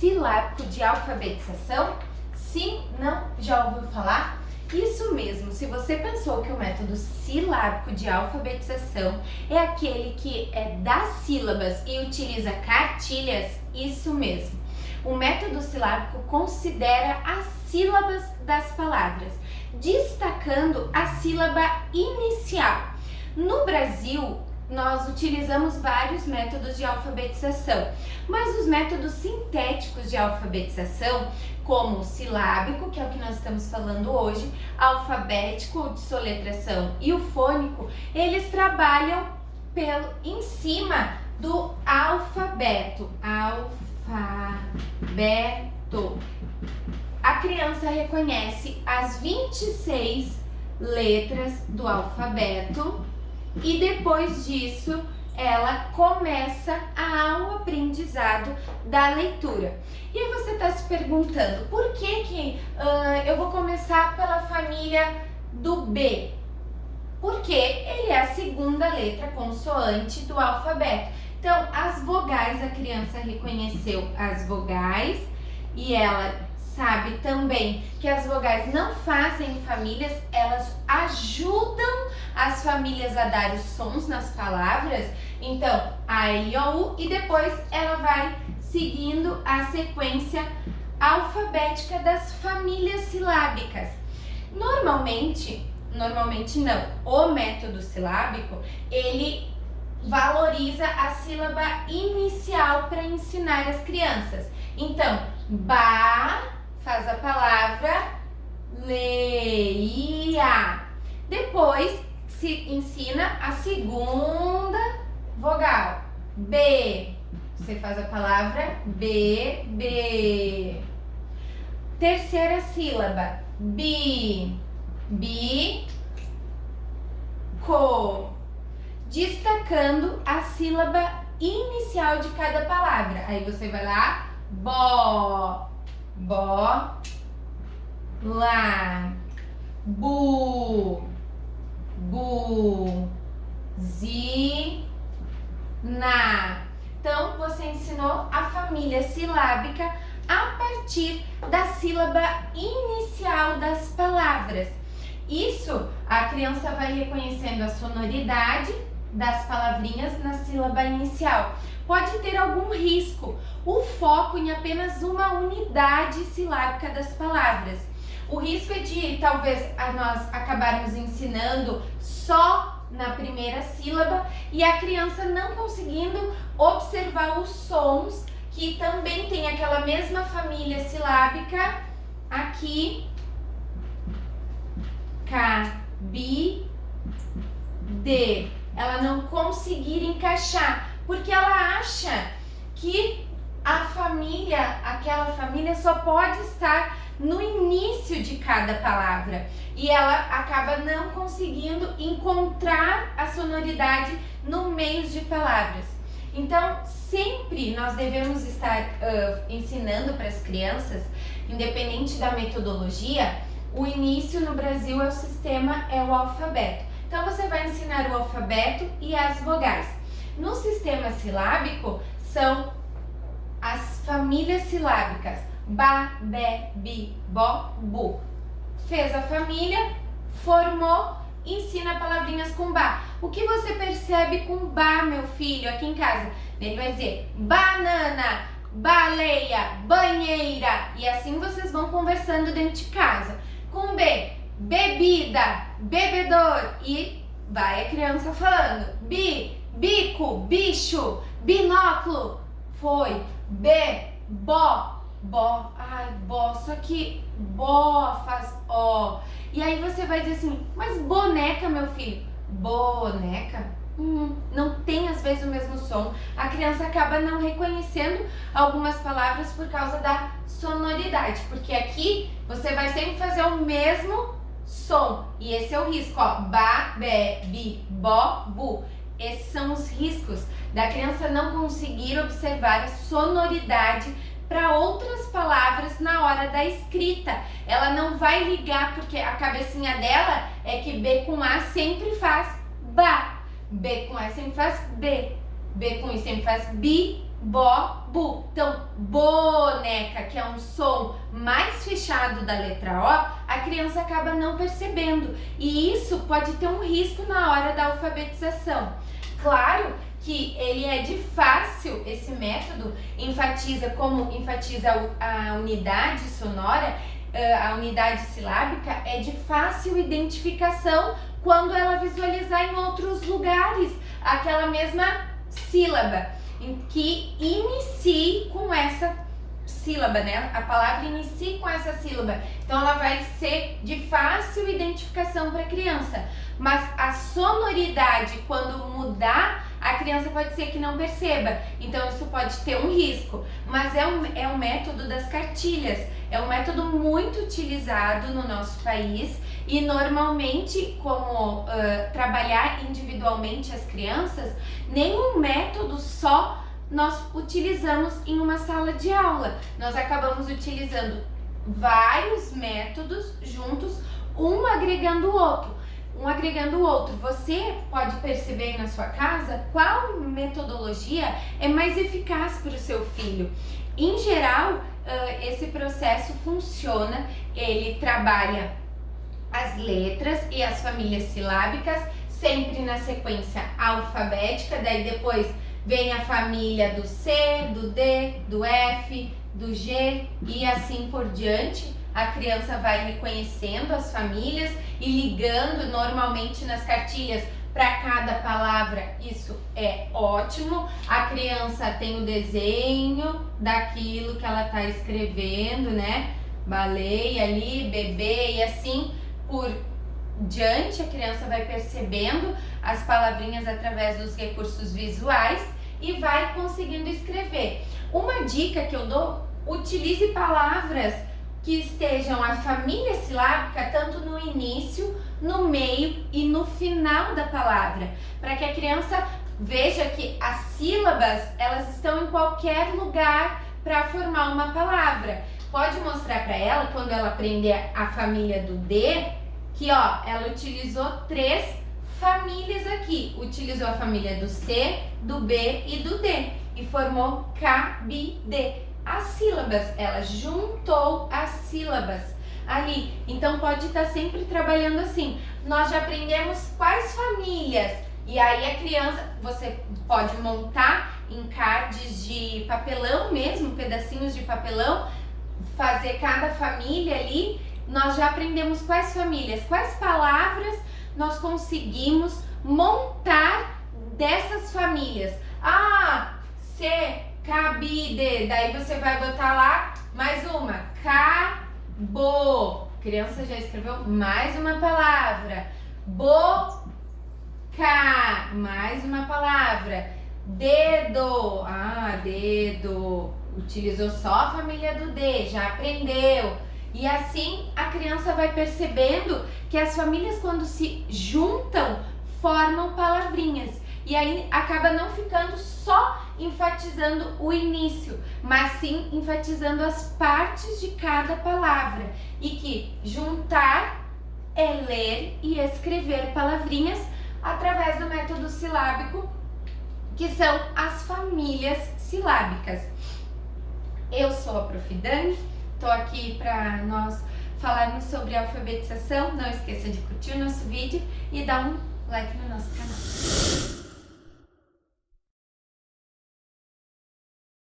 silábico de alfabetização? Sim? Não? Já ouviu falar? Isso mesmo, se você pensou que o método silábico de alfabetização é aquele que é das sílabas e utiliza cartilhas, isso mesmo. O método silábico considera as sílabas das palavras, destacando a sílaba inicial. No Brasil, nós utilizamos vários métodos de alfabetização, mas os métodos sintéticos de alfabetização, como o silábico, que é o que nós estamos falando hoje, alfabético, de soletração, e o fônico, eles trabalham em cima do alfabeto. Alfabeto. A criança reconhece as 26 letras do alfabeto e depois disso ela começa o aprendizado da leitura. E aí você está se perguntando, por que eu vou começar pela família do B? Porque ele é a segunda letra consoante do alfabeto. Então, as vogais, a criança reconheceu as vogais e ela sabe também que as vogais não fazem famílias, elas ajudam as famílias a dar os sons nas palavras. Então, A, I, O, U, e depois ela vai seguindo a sequência alfabética das famílias silábicas. Normalmente não, o método silábico, ele valoriza a sílaba inicial para ensinar as crianças. Então, ba faz a palavra leia. Depois se ensina a segunda vogal. B, você faz a palavra bebê. Terceira sílaba. Bi, bico. Destacando a sílaba inicial de cada palavra. Aí você vai lá, bo, lá, bu, na. Então, você ensinou a família silábica a partir da sílaba inicial das palavras. Isso, a criança vai reconhecendo a sonoridade das palavrinhas na sílaba inicial. Pode ter algum risco, o foco em apenas uma unidade silábica das palavras. O risco é de talvez nós acabarmos ensinando só na primeira sílaba e a criança não conseguindo observar os sons que também tem aquela mesma família silábica aqui. K, B, D. Ela não conseguir encaixar, porque ela acha que aquela família só pode estar no início de cada palavra e ela acaba não conseguindo encontrar a sonoridade no meio de palavras. Então, sempre nós devemos estar ensinando para as crianças, independente da metodologia, o início no Brasil é o alfabeto. Então, você vai ensinar o alfabeto e as vogais. No sistema silábico, são as famílias silábicas. Ba, be, bi, bo, bu. Fez a família, formou, ensina palavrinhas com ba. O que você percebe com ba, meu filho, aqui em casa? Ele vai dizer banana, baleia, banheira. E assim vocês vão conversando dentro de casa. Com B, bebida, bebedor, e vai a criança falando. Bi, bico, bicho, binóculo, foi. B, bo, ai, bo, só que bo faz ó. E aí você vai dizer assim, mas boneca, meu filho, boneca? Não tem às vezes o mesmo som. A criança acaba não reconhecendo algumas palavras por causa da sonoridade, porque aqui você vai sempre fazer o mesmo som. E esse é o risco, ó. Ba, be, bi, bo, bu. Esses são os riscos da criança não conseguir observar a sonoridade para outras palavras na hora da escrita. Ela não vai ligar porque a cabecinha dela é que B com A sempre faz ba. B com A sempre faz B. B com I sempre faz bi. bo, bu. Então, boneca, que é um som mais fechado da letra O, a criança acaba não percebendo. E isso pode ter um risco na hora da alfabetização. Claro que ele é de fácil, esse método enfatiza a unidade sonora, a unidade silábica é de fácil identificação quando ela visualizar em outros lugares aquela mesma sílaba, em que inicie com essa sílaba, né? A palavra inicie com essa sílaba. Então ela vai ser de fácil identificação para a criança. Mas a sonoridade, quando mudar, a criança pode ser que não perceba. Então isso pode ter um risco. Mas é um método das cartilhas. É um método muito utilizado no nosso país e normalmente, como trabalhar individualmente as crianças, nenhum método só nós utilizamos em uma sala de aula. Nós acabamos utilizando vários métodos juntos, um agregando o outro. Você pode perceber na sua casa qual metodologia é mais eficaz para o seu filho. Em geral, esse processo funciona, ele trabalha as letras e as famílias silábicas, sempre na sequência alfabética, daí depois vem a família do C, do D, do F, do G e assim por diante. A criança vai reconhecendo as famílias e ligando normalmente nas cartilhas para cada palavra. Isso é ótimo. A criança tem o desenho daquilo que ela está escrevendo, né? Baleia ali, bebê e assim por diante. A criança vai percebendo as palavrinhas através dos recursos visuais e vai conseguindo escrever. Uma dica que eu dou: utilize palavras que estejam a família silábica tanto no início, no meio e no final da palavra, para que a criança veja que as sílabas elas estão em qualquer lugar para formar uma palavra. Pode mostrar para ela, quando ela aprender a família do D, que ela utilizou 3 famílias aqui. Utilizou a família do C, do B e do D e formou K, B, D. As sílabas, ela juntou as sílabas ali. Então pode estar sempre trabalhando assim. Nós já aprendemos quais famílias. E aí a criança, você pode montar encardes de papelão mesmo, pedacinhos de papelão, fazer cada família ali. Nós já aprendemos quais famílias, quais palavras nós conseguimos montar dessas famílias. C, cabide, daí você vai botar lá mais uma, cabo, criança já escreveu mais uma palavra, boca, mais uma palavra, dedo, dedo, utilizou só a família do D, já aprendeu. E assim a criança vai percebendo que as famílias, quando se juntam, formam palavrinhas. E aí acaba não ficando só enfatizando o início, mas sim enfatizando as partes de cada palavra. E que juntar é ler e escrever palavrinhas através do método silábico, que são as famílias silábicas. Eu sou a Prof. Dani, estou aqui para nós falarmos sobre alfabetização. Não esqueça de curtir o nosso vídeo e dar um like no nosso canal.